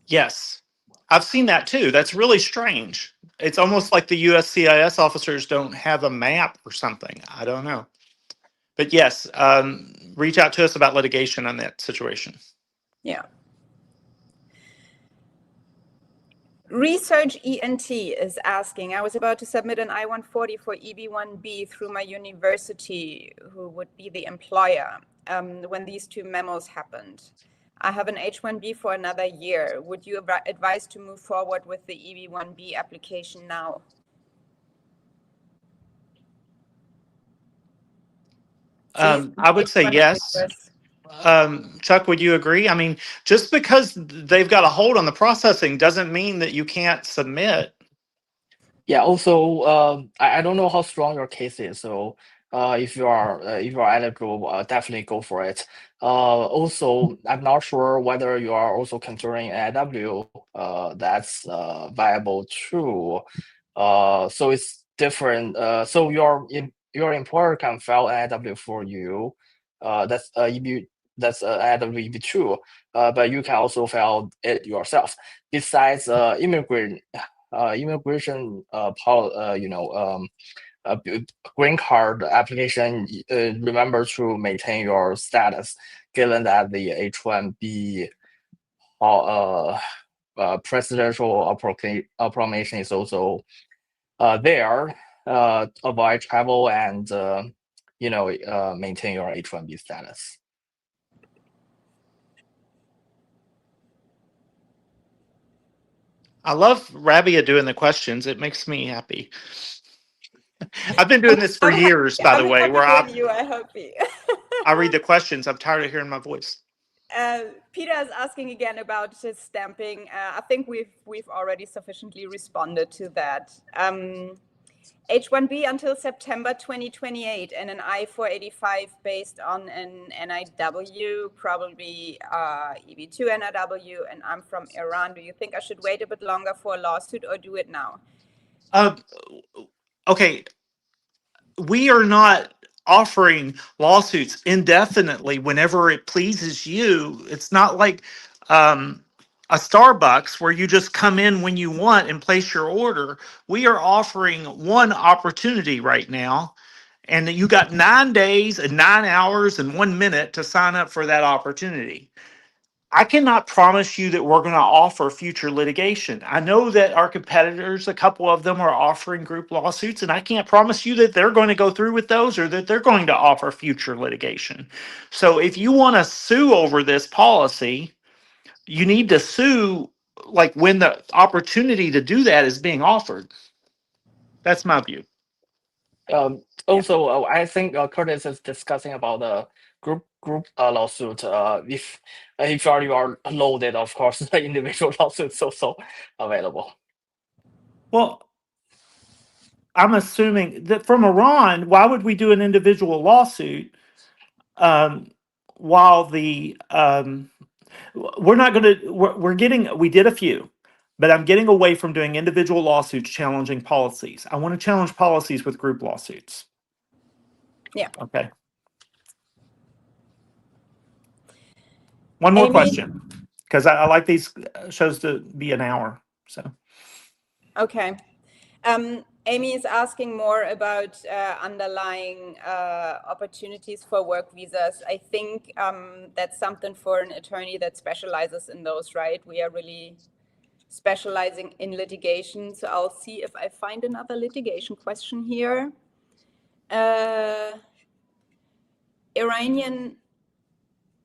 S4: Yes, I've seen that too. That's really strange. It's almost like the USCIS officers don't have a map or something. I don't know. But yes, reach out to us about litigation on that situation.
S1: Yeah. Research ENT is asking, I was about to submit an I-140 for EB1B through my university, who would be the employer, when these two memos happened. I have an H-1B for another year. Would you advise to move forward with the EB1B application now?
S4: I would say yes. Chuck, would you agree? I mean, just because they've got a hold on the processing doesn't mean that you can't submit.
S3: Yeah. Also, I don't know how strong your case is. So, if you are eligible, definitely go for it. Also, I'm not sure whether you are also considering AIW. That's viable too. So it's different. So your employer can file AIW for you. That's AIW EB2. But you can also file it yourself. Besides, immigration green card application, remember to maintain your status, given that the H-1B presidential proclamation is also there. Avoid travel and maintain your H-1B status.
S4: I love Rabia doing the questions. It makes me happy. I've been doing this for years, by the way, where I read the questions. I'm tired of hearing my voice.
S1: Peter is asking again about his stamping. I think we've already sufficiently responded to that. H-1B until September 2028 and an I-485 based on an NIW, probably EB2 NIW, and I'm from Iran. Do you think I should wait a bit longer for a lawsuit or do it now?
S4: Okay, we are not offering lawsuits indefinitely whenever it pleases you. It's not like a Starbucks where you just come in when you want and place your order. We are offering one opportunity right now, and you got 9 days and 9 hours and 1 minute to sign up for that opportunity. I cannot promise you that we're going to offer future litigation. I know that our competitors, a couple of them, are offering group lawsuits, and I can't promise you that they're going to go through with those or that they're going to offer future litigation. So if you want to sue over this policy, you need to sue like when the opportunity to do that is being offered. That's my view.
S3: Also, I think Curtis is discussing about the group lawsuit. If you are loaded, of course, the individual lawsuit is also available.
S4: Well, I'm assuming that from Iran, why would we do an individual lawsuit while the we're not going to we're getting we did a few, but I'm getting away from doing individual lawsuits challenging policies. I want to challenge policies with group lawsuits.
S1: Yeah.
S4: Okay. One more question, because I like these shows to be an hour. So.
S1: Okay. Amy is asking more about underlying opportunities for work visas. I think that's something for an attorney that specializes in those, right? We are really specializing in litigation. So I'll see if I find another litigation question here. Iranian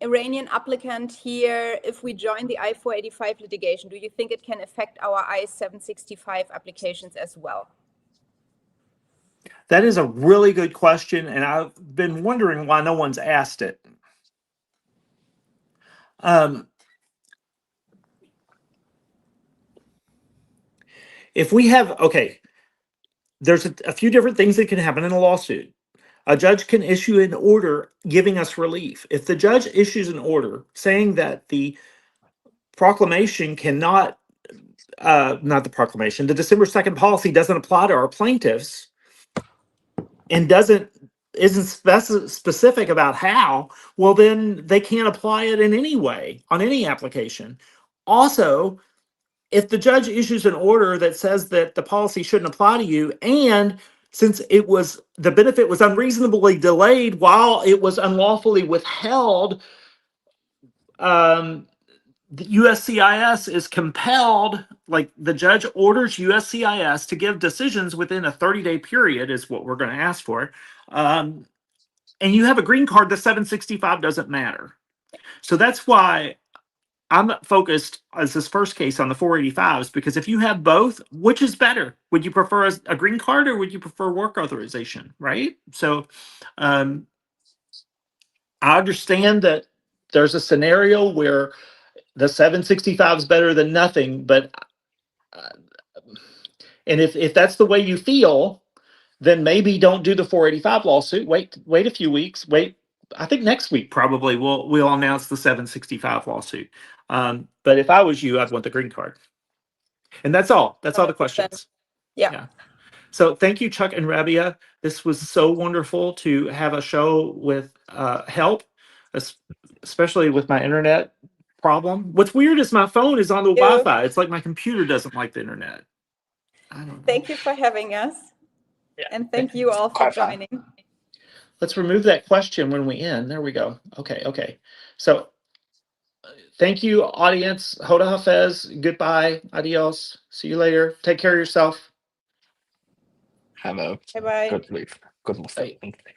S1: applicant here, if we join the I-485 litigation, do you think it can affect our I-765 applications as well?
S4: That is a really good question, and I've been wondering why no one's asked it. If we have, okay, there's a few different things that can happen in a lawsuit. A judge can issue an order giving us relief. If the judge issues an order saying that the proclamation cannot, not the proclamation, the December 2nd policy doesn't apply to our plaintiffs and isn't specific about how, well, then they can't apply it in any way on any application. Also, if the judge issues an order that says that the policy shouldn't apply to you, and since the benefit was unreasonably delayed while it was unlawfully withheld, the USCIS is compelled, like the judge orders USCIS to give decisions within a 30-day period is what we're going to ask for. And you have a green card, the 765 doesn't matter. So that's why I'm focused as this first case on the 485s, because if you have both, which is better? Would you prefer a green card or would you prefer work authorization, right? So I understand that there's a scenario where the 765 is better than nothing, but and if that's the way you feel, then maybe don't do the 485 lawsuit. Wait a few weeks. I think next week probably we'll announce the 765 lawsuit. But if I was you, I'd want the green card. And that's all. That's all the questions.
S1: Yeah.
S4: So thank you, Chuck and Rabia. This was so wonderful to have a show with help, especially with my internet problem. What's weird is my phone is on the Wi-Fi. It's like my computer doesn't like the internet. I don't know.
S1: Thank you for having us.
S3: Yeah.
S1: And thank you all for joining.
S4: Let's remove that question when we end. There we go. Okay. So thank you, audience. Hoda Hafez. Goodbye. Adios. See you later. Take care of yourself.
S3: Have a
S1: Bye-bye.
S3: good week. Good week.